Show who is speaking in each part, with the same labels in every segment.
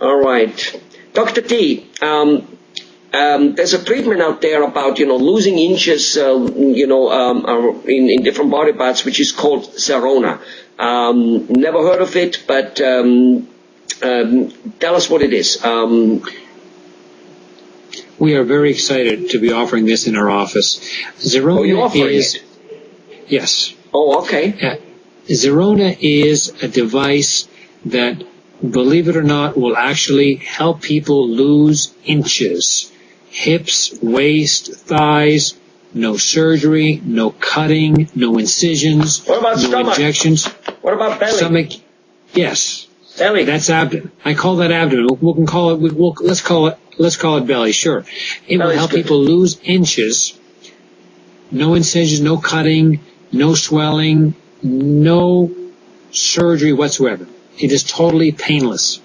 Speaker 1: All right. Dr. T, there's a treatment out there about, losing inches, in different body parts, which is called Zerona. Never heard of it, but tell us what it is.
Speaker 2: We are very excited to be offering this in our office. Zerona
Speaker 1: you're offering
Speaker 2: is...
Speaker 1: it?
Speaker 2: Yes.
Speaker 1: Oh, okay.
Speaker 2: Zerona is a device that, believe it or not, will actually help people lose inches. Hips, waist, thighs, no surgery, no cutting, no incisions,
Speaker 1: what about
Speaker 2: no
Speaker 1: stomach?
Speaker 2: Injections.
Speaker 1: What about belly?
Speaker 2: Stomach, yes.
Speaker 1: Belly.
Speaker 2: That's abdomen. I call that abdomen. We can call it. Let's call it belly. Sure. It will help people lose inches. No incisions, no cutting, no swelling, no surgery whatsoever. It is totally painless.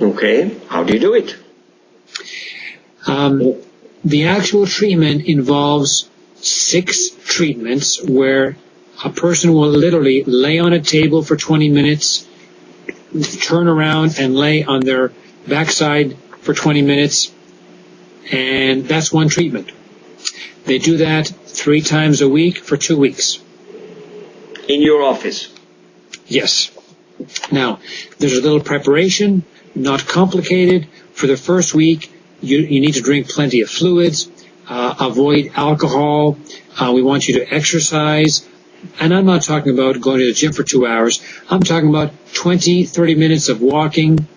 Speaker 1: Okay. How do you do it?
Speaker 2: The actual treatment involves 6 treatments where a person will literally lay on a table for 20 minutes, turn around and lay on their backside for 20 minutes, and that's one treatment. They do that 3 times a week for 2 weeks.
Speaker 1: In your office?
Speaker 2: Yes. Now, there's a little preparation, not complicated. For the first week, you need to drink plenty of fluids, avoid alcohol. We want you to exercise. And I'm not talking about going to the gym for 2 hours. I'm talking about 20, 30 minutes of walking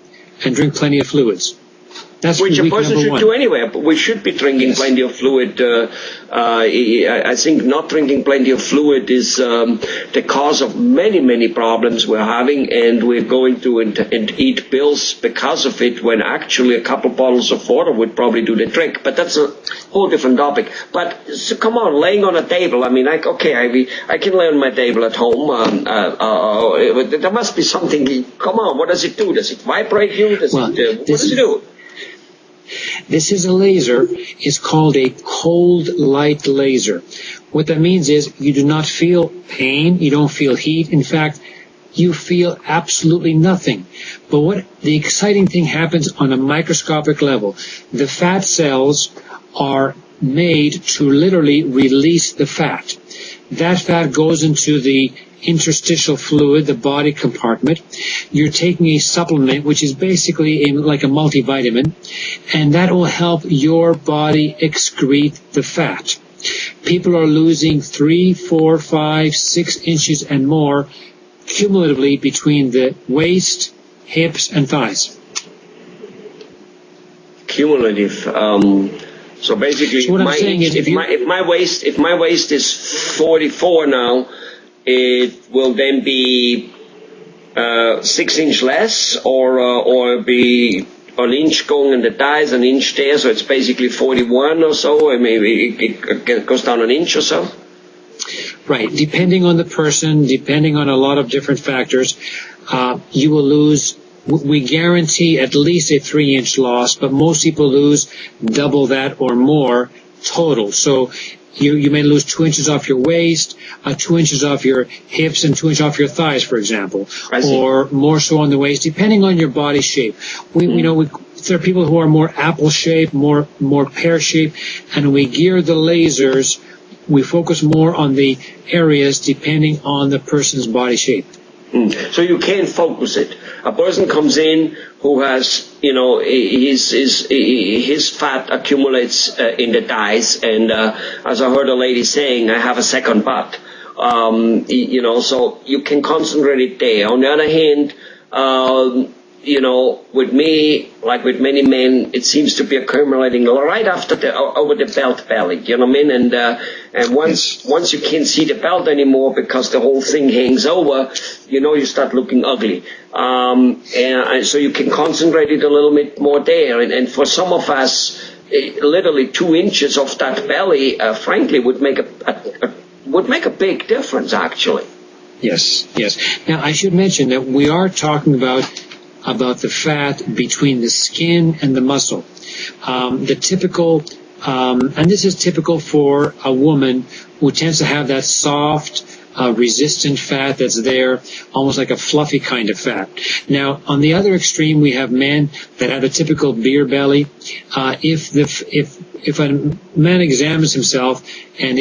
Speaker 2: and drink plenty of fluids. That's
Speaker 1: which a person should
Speaker 2: 1.
Speaker 1: do anyway. But we should be drinking plenty of fluid. I think not drinking plenty of fluid is the cause of many, many problems we're having, and we're going to and eat pills because of it, when actually a couple bottles of water would probably do the trick. But that's a whole different topic. But so come on, laying on a table. I mean, I can lay on my table at home. There must be something. Come on, what does it do? Does it vibrate you? What does it do?
Speaker 2: This is a laser. It's called a cold light laser. What that means is you do not feel pain. You don't feel heat. In fact, you feel absolutely nothing. But what the exciting thing happens on a microscopic level. The fat cells are made to literally release the fat. That fat goes into the interstitial fluid, the body compartment. You're taking a supplement, which is basically like a multivitamin, and that will help your body excrete the fat. People are losing 3, 4, 5, 6 inches and more cumulatively between the waist, hips, and thighs.
Speaker 1: Cumulative. So basically,
Speaker 2: so what I'm saying is
Speaker 1: if my waist is 44 now, it will then be 6 inch less, or be an inch going in the thighs, an inch there, so it's basically 41 or so, or maybe it goes down an inch or so.
Speaker 2: Right, depending on the person, depending on a lot of different factors, you will lose. We guarantee at least a 3-inch loss, but most people lose double that or more total. So you may lose 2 inches off your waist, 2 inches off your hips, and 2 inches off your thighs, for example, or more so on the waist, depending on your body shape. There are people who are more apple shaped, more pear shaped, and we gear the lasers. We focus more on the areas depending on the person's body shape.
Speaker 1: So you can't focus it. A person comes in who has, his fat accumulates in the thighs, and as I heard a lady saying, I have a second butt. So you can concentrate it there. On the other hand, with me, like with many men, it seems to be accumulating right after over the belt belly. You know what I mean? And once you can't see the belt anymore because the whole thing hangs over, you start looking ugly. And so you can concentrate it a little bit more there. And for some of us, literally 2 inches of that belly, frankly, would make a big difference, actually.
Speaker 2: Yes. Now, I should mention that we are talking about the fat between the skin and the muscle. The typical, and this is typical for a woman who tends to have that soft, resistant fat that's there, almost like a fluffy kind of fat. Now, on the other extreme, we have men that have a typical beer belly. If a man examines himself and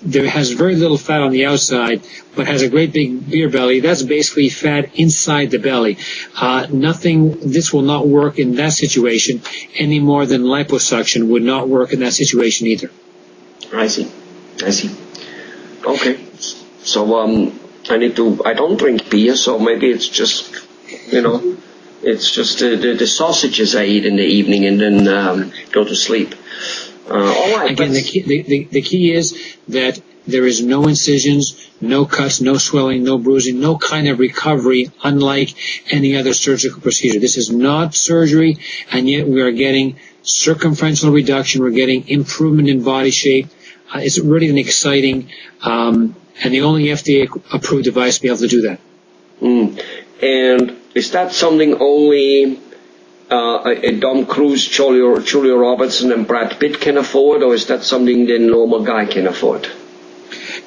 Speaker 2: there has very little fat on the outside, but has a great big beer belly, that's basically fat inside the belly. This will not work in that situation any more than liposuction would not work in that situation either.
Speaker 1: I see. Okay. So, I don't drink beer, so maybe it's just, it's just the sausages I eat in the evening and then go to sleep. All right.
Speaker 2: Again, the key is that there is no incisions, no cuts, no swelling, no bruising, no kind of recovery, unlike any other surgical procedure. This is not surgery, and yet we are getting circumferential reduction. We're getting improvement in body shape. It's really an exciting, and the only FDA-approved device to be able to do that.
Speaker 1: And is that something only Tom Cruise, Julia Roberts, and Brad Pitt can afford, or is that something the normal guy can afford?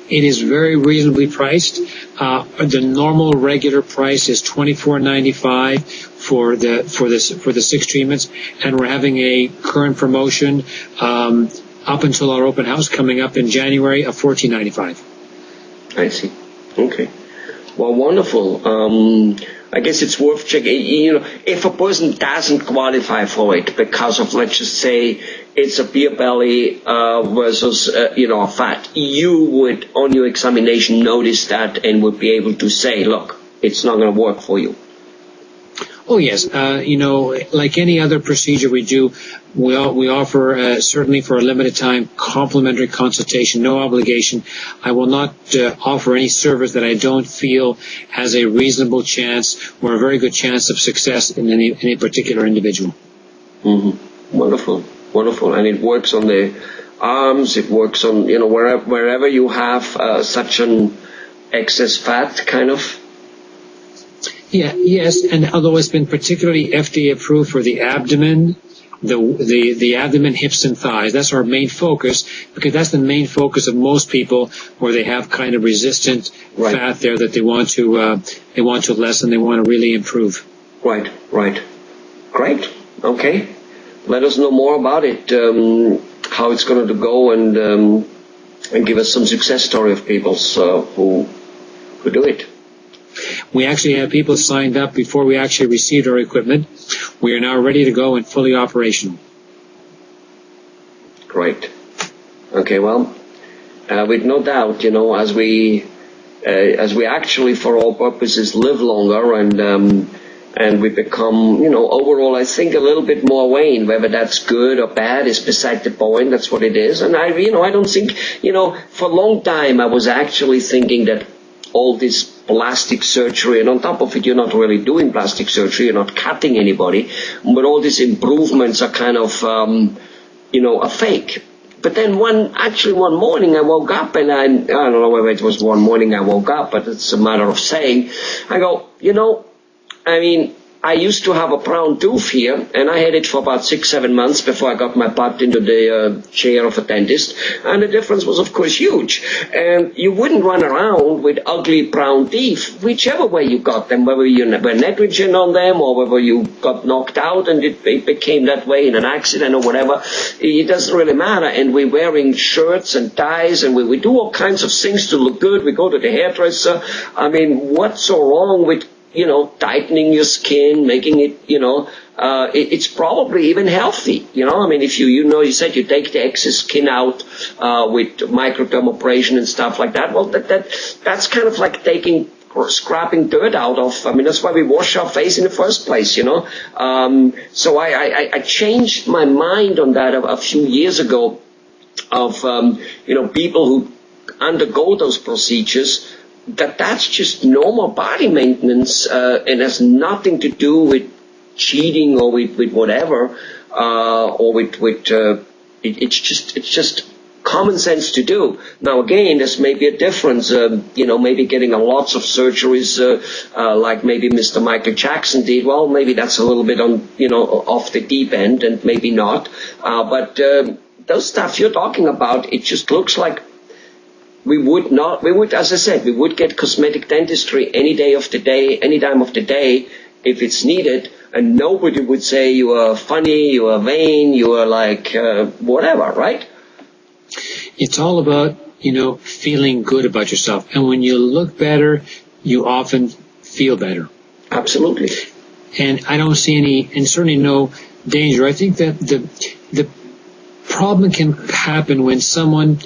Speaker 2: It is very reasonably priced. The normal regular price is $24.95 for the 6 treatments, and we're having a current promotion up until our open house coming up in January of $14.95.
Speaker 1: I see. Okay. Well, wonderful. I guess it's worth checking. If a person doesn't qualify for it because of, let's just say, it's a beer belly versus, a fat, you would, on your examination, notice that and would be able to say, look, it's not going to work for you.
Speaker 2: Oh, yes. Like any other procedure we do, we offer, certainly for a limited time, complimentary consultation, no obligation. I will not offer any service that I don't feel has a reasonable chance or a very good chance of success in any particular individual.
Speaker 1: Mm-hmm. Wonderful. And it works on the arms, it works on, wherever you have such an excess fat kind of.
Speaker 2: Yeah, yes, and although it's been particularly FDA approved for the abdomen, the abdomen, hips, and thighs, that's our main focus, because that's the main focus of most people, where they have kind of resistant fat there that they want to lessen, they want to really improve.
Speaker 1: Right. Great. Okay. Let us know more about it, how it's going to go, and give us some success story of people who do it.
Speaker 2: We actually have people signed up before we actually received our equipment. We are now ready to go and fully operational.
Speaker 1: Great. Okay, well, with no doubt, as we actually, for all purposes, live longer and we become, overall, I think a little bit more wane. Whether that's good or bad is beside the point. That's what it is. And I don't think, for a long time I was actually thinking that all this plastic surgery, and on top of it, you're not really doing plastic surgery, you're not cutting anybody, but all these improvements are kind of, a fake. But then one morning I woke up, and I don't know whether it was one morning I woke up, but it's a matter of saying, I go, I used to have a brown tooth here, and I had it for about 6-7 months before I got my butt into the chair of a dentist, and the difference was, of course, huge. And you wouldn't run around with ugly brown teeth, whichever way you got them, whether you were negligent on them or whether you got knocked out and it became that way in an accident or whatever. It doesn't really matter. And we're wearing shirts and ties, and we do all kinds of things to look good. We go to the hairdresser. What's so wrong with tightening your skin, making it, it's probably even healthy. If you said you take the excess skin out with microdermabrasion and stuff like that. Well, that's kind of like scrapping dirt out of. That's why we wash our face in the first place. So I changed my mind on that a few years ago. Of people who undergo those procedures. That's just normal body maintenance, and has nothing to do with cheating or with whatever, or with it's just common sense to do. Now again, there's maybe a difference, maybe getting lots of surgeries, like maybe Mr. Michael Jackson did. Well, maybe that's a little bit on, off the deep end, and maybe not. But those stuff you're talking about, it just looks like we would, as I said, we would get cosmetic dentistry any day of the day, any time of the day if it's needed, and nobody would say you are funny, you are vain, you are like whatever, right?
Speaker 2: It's all about, feeling good about yourself. And when you look better, you often feel better.
Speaker 1: Absolutely.
Speaker 2: And I don't see any, and certainly no danger. I think that the problem can happen when someone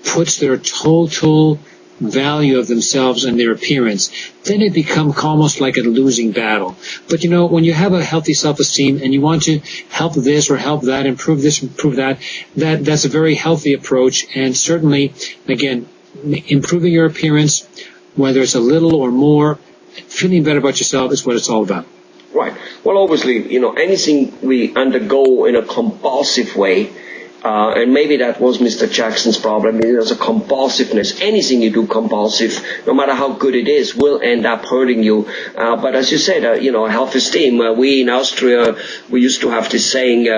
Speaker 2: puts their total value of themselves and their appearance. Then it becomes almost like a losing battle. But when you have a healthy self-esteem and you want to help this or help that, improve this, improve that, that's a very healthy approach. And certainly, again, improving your appearance, whether it's a little or more, feeling better about yourself is what it's all about.
Speaker 1: Right. Well, obviously, anything we undergo in a compulsive way, and maybe that was Mr. Jackson's problem. There's a compulsiveness. Anything you do compulsive, no matter how good it is, will end up hurting you. But as you said, self-esteem. We in Austria, we used to have this saying,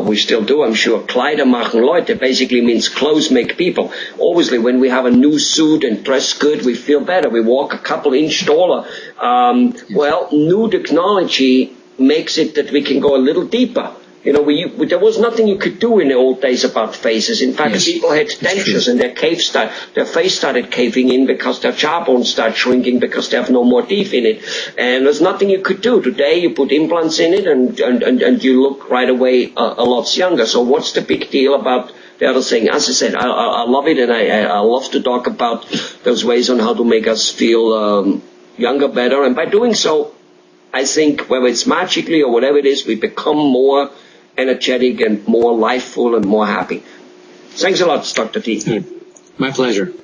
Speaker 1: we still do, I'm sure, Kleider machen Leute, basically means clothes make people. Obviously, when we have a new suit and dress good, we feel better. We walk a couple inch taller. Well, new technology makes it that we can go a little deeper. There was nothing you could do in the old days about faces. In fact, people had dentures and their face started caving in because their jawbone started shrinking because they have no more teeth in it. And there's nothing you could do. Today you put implants in it and you look right away a lot younger. So what's the big deal about the other thing? As I said, I love it, and I love to talk about those ways on how to make us feel younger, better. And by doing so, I think whether it's magically or whatever it is, we become more energetic and more lifeful and more happy. Thanks a lot, Dr. T.
Speaker 2: My pleasure.